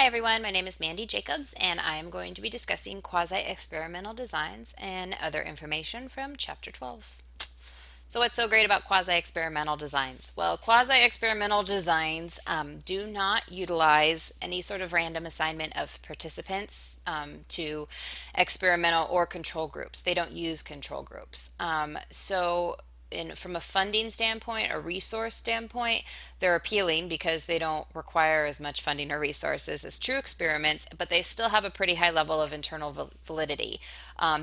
everyone, my name is Mandy Jacobs, and I am going to be discussing quasi-experimental designs and other information from Chapter 12. So, what's so great about quasi-experimental designs? Well, quasi-experimental designs do not utilize any sort of random assignment of participants to experimental or control groups. They don't use control groups. From a funding standpoint, a resource standpoint, they're appealing because they don't require as much funding or resources as true experiments, but they still have a pretty high level of internal validity.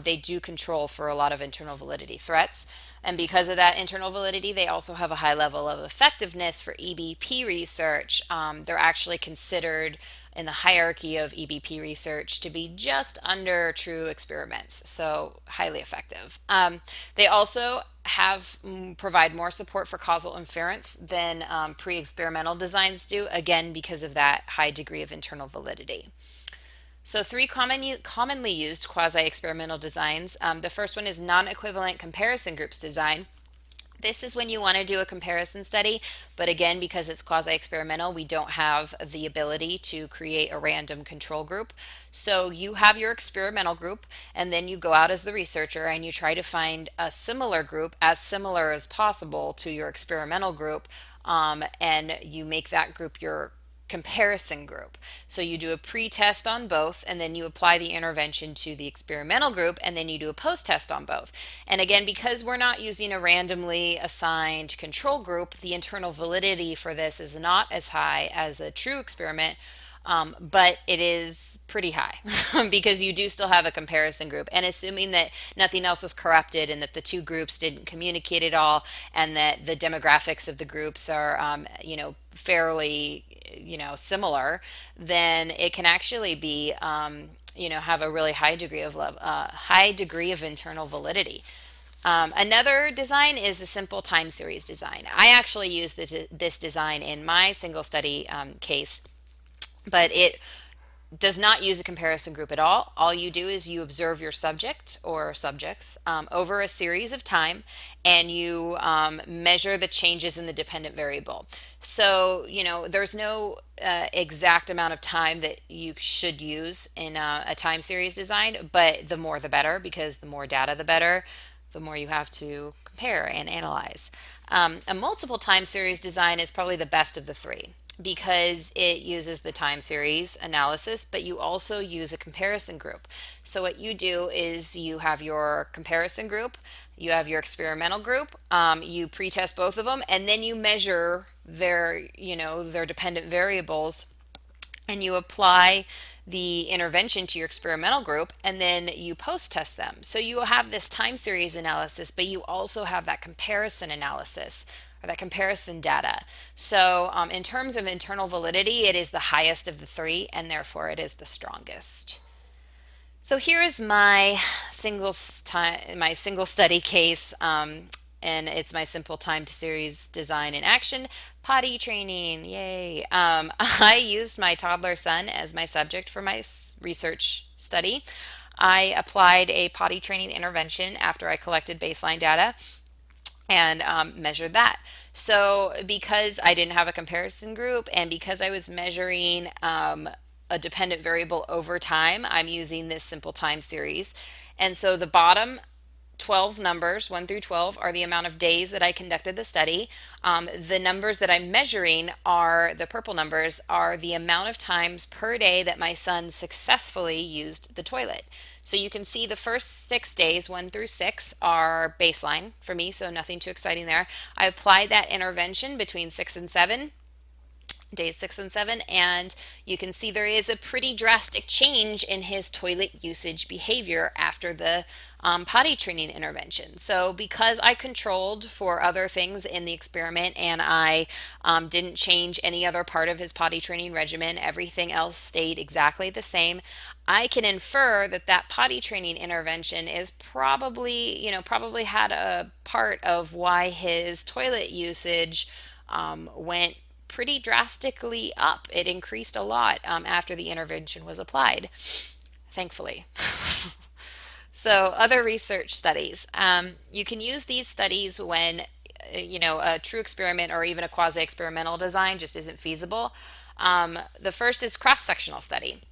They do control for a lot of internal validity threats. And because of that internal validity, they also have a high level of effectiveness for EBP research. They're actually considered in the hierarchy of EBP research to be just under true experiments, so highly effective. They also provide more support for causal inference than pre-experimental designs do, again because of that high degree of internal validity. So three commonly used quasi-experimental designs. The first one is non-equivalent comparison groups design. This is when you want to do a comparison study, but again, because it's quasi-experimental, we don't have the ability to create a random control group. So you have your experimental group, and then you go out as the researcher and you try to find a similar group, as similar as possible to your experimental group, and you make that group your comparison group. So you do a pre-test on both, and then you apply the intervention to the experimental group, and then you do a post-test on both. And again, because we're not using a randomly assigned control group, the internal validity for this is not as high as a true experiment, but it is pretty high because you do still have a comparison group. And assuming that nothing else was corrupted and that the two groups didn't communicate at all, and that the demographics of the groups are, fairly, similar, then it can actually be, have a really high degree of internal validity. Another design is the simple time series design. I actually use this design in my single study case, but it does not use a comparison group at all. All you do is you observe your subject or subjects over a series of time, and you measure the changes in the dependent variable. So, there's no exact amount of time that you should use in a time series design, but the more the better, because the more data the better, the more you have to compare and analyze. A multiple time series design is probably the best of the three, because it uses the time series analysis, but you also use a comparison group. So what you do is you have your comparison group, you have your experimental group, you pretest both of them, and then you measure their dependent variables, and you apply the intervention to your experimental group, and then you post-test them. So you will have this time series analysis, but you also have that comparison analysis, or that comparison data. So in terms of internal validity, it is the highest of the three, and therefore it is the strongest. So here is my single study case, and it's my simple time to series design in action. Potty training, yay. I used my toddler son as my subject for my research study. I applied a potty training intervention after I collected baseline data and measured that. So because I didn't have a comparison group, and because I was measuring a dependent variable over time, I'm using this simple time series. And so the bottom 12 numbers, 1 through 12, are the amount of days that I conducted the study. The numbers that I'm measuring the purple numbers, are the amount of times per day that my son successfully used the toilet. So you can see the first 6 days, 1 through 6, are baseline for me, so nothing too exciting there. I applied that intervention between 6 and 7. Days 6 and 7, and you can see there is a pretty drastic change in his toilet usage behavior after the potty training intervention. So because I controlled for other things in the experiment, and I didn't change any other part of his potty training regimen, everything else stayed exactly the same, I can infer that that potty training intervention is probably had a part of why his toilet usage went pretty drastically up. It increased a lot after the intervention was applied, thankfully. So other research studies. You can use these studies when a true experiment or even a quasi-experimental design just isn't feasible. The first is cross-sectional study.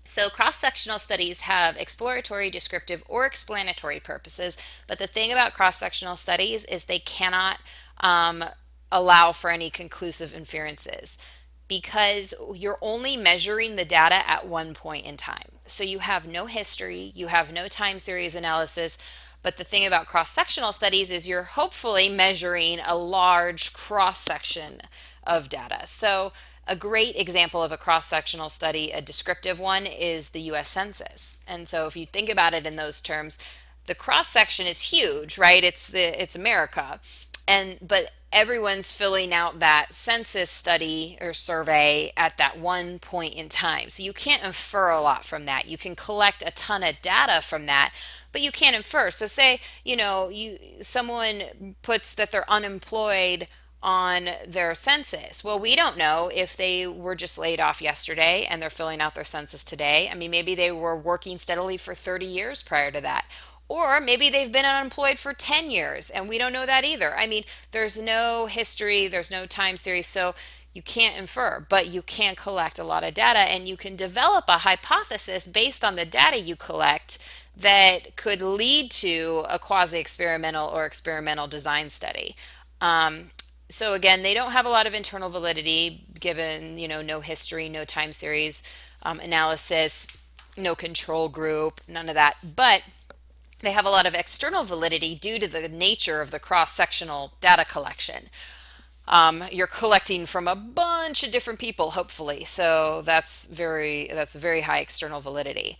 So, cross sectional studies have exploratory, descriptive, or explanatory purposes. But the thing about cross sectional studies is they cannot um, allow for any conclusive inferences because you're only measuring the data at one point in time. So, you have no history, you have no time series analysis. But the thing about cross sectional studies is you're hopefully measuring a large cross section of data. So, a great example of a cross-sectional study, a descriptive one, is the US Census. And so if you think about it in those terms, the cross-section is huge, right? It's America. And but everyone's filling out that census study or survey at that one point in time. So you can't infer a lot from that. You can collect a ton of data from that, but you can't infer. So say, someone puts that they're unemployed on their census. Well, we don't know if they were just laid off yesterday and they're filling out their census today. I mean, maybe they were working steadily for 30 years prior to that. Or maybe they've been unemployed for 10 years and we don't know that either. I mean, there's no history, there's no time series. So you can't infer, but you can collect a lot of data and you can develop a hypothesis based on the data you collect that could lead to a quasi-experimental or experimental design study. So again, they don't have a lot of internal validity given, no history, no time series analysis, no control group, none of that. But they have a lot of external validity due to the nature of the cross-sectional data collection. You're collecting from a bunch of different people, hopefully. So that's very high external validity.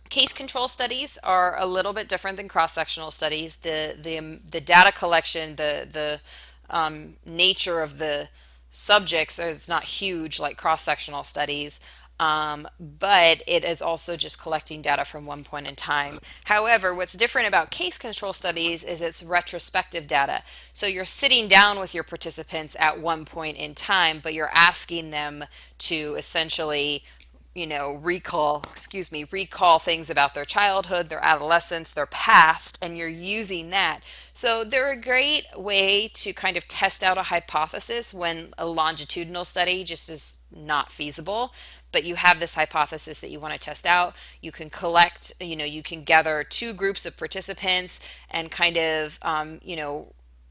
Case control studies are a little bit different than cross-sectional studies. The data collection, the nature of the subjects is not huge like cross-sectional studies, but it is also just collecting data from one point in time. However, what's different about case control studies is it's retrospective data. So you're sitting down with your participants at one point in time, but you're asking them to essentially recall things about their childhood, their adolescence, their past, and you're using that. So they're a great way to kind of test out a hypothesis when a longitudinal study just is not feasible. But you have this hypothesis that you want to test out. You can collect, you can gather two groups of participants and kind of,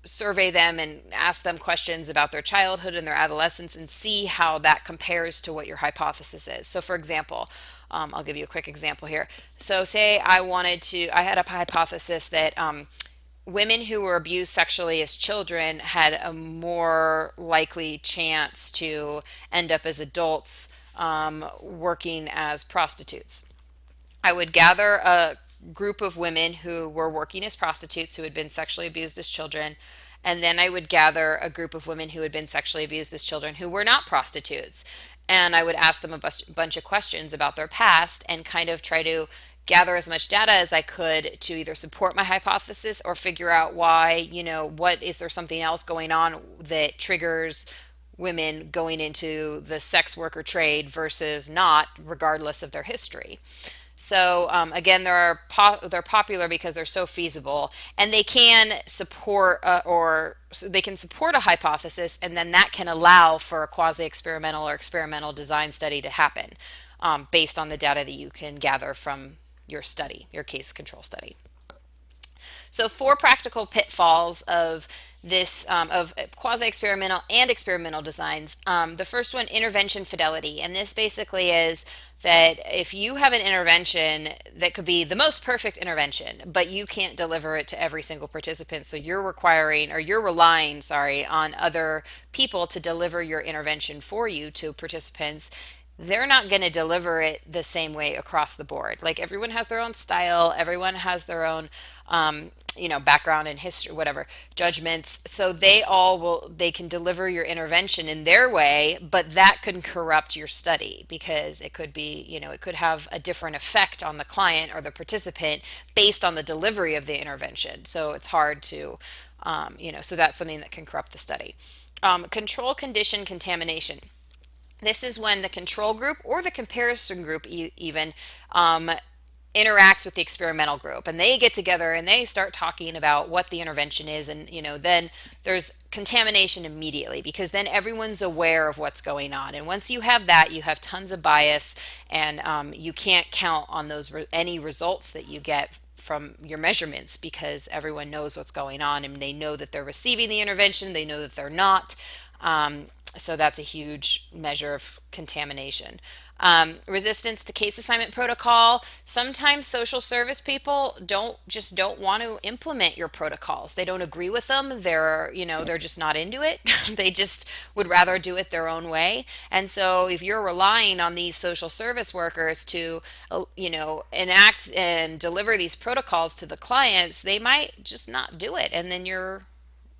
survey them and ask them questions about their childhood and their adolescence and see how that compares to what your hypothesis is. So for example, I'll give you a quick example here. So say I had a hypothesis that women who were abused sexually as children had a more likely chance to end up as adults working as prostitutes. I would gather a group of women who were working as prostitutes who had been sexually abused as children. And then I would gather a group of women who had been sexually abused as children who were not prostitutes. And I would ask them a bunch of questions about their past and kind of try to gather as much data as I could to either support my hypothesis or figure out why, what is there something else going on that triggers women going into the sex worker trade versus not, regardless of their history. So again, they're popular because they're so feasible, and they can support they can support a hypothesis, and then that can allow for a quasi-experimental or experimental design study to happen based on the data that you can gather from your study, your case control study. So 4 practical pitfalls of this of quasi-experimental and experimental designs. The first one, intervention fidelity, and this basically is that if you have an intervention that could be the most perfect intervention, but you can't deliver it to every single participant, so you're relying, on other people to deliver your intervention for you to participants, they're not going to deliver it the same way across the board. Like everyone has their own style, everyone has their own, background and history, whatever, judgments. So they can deliver your intervention in their way, but that can corrupt your study because it could be, it could have a different effect on the client or the participant based on the delivery of the intervention. So it's hard to, so that's something that can corrupt the study. Control condition contamination. This is when the control group or the comparison group even interacts with the experimental group, and they get together and they start talking about what the intervention is, and then there's contamination immediately, because then everyone's aware of what's going on, and once you have that, you have tons of bias, and you can't count on those any results that you get from your measurements, because everyone knows what's going on, and they know that they're receiving the intervention, they know that they're not. So that's a huge measure of contamination. Resistance to case assignment protocol. Sometimes social service people don't want to implement your protocols. They don't agree with them. They're just not into it. They just would rather do it their own way. And so if you're relying on these social service workers to, enact and deliver these protocols to the clients, they might just not do it. And then your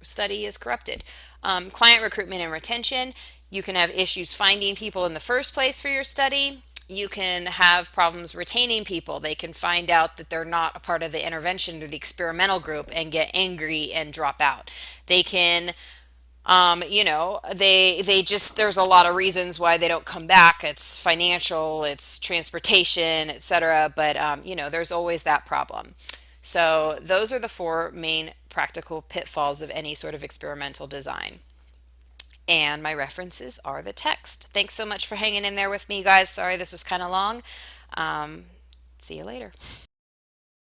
study is corrupted. Client recruitment and retention. You can have issues finding people in the first place for your study. You can have problems retaining people. They can find out that they're not a part of the intervention or the experimental group and get angry and drop out. They can, they just, there's a lot of reasons why they don't come back. It's financial, it's transportation, etc. But, there's always that problem. So those are the four main practical pitfalls of any sort of experimental design. And my references are the text. Thanks so much for hanging in there with me, guys. Sorry this was kind of long. See you later.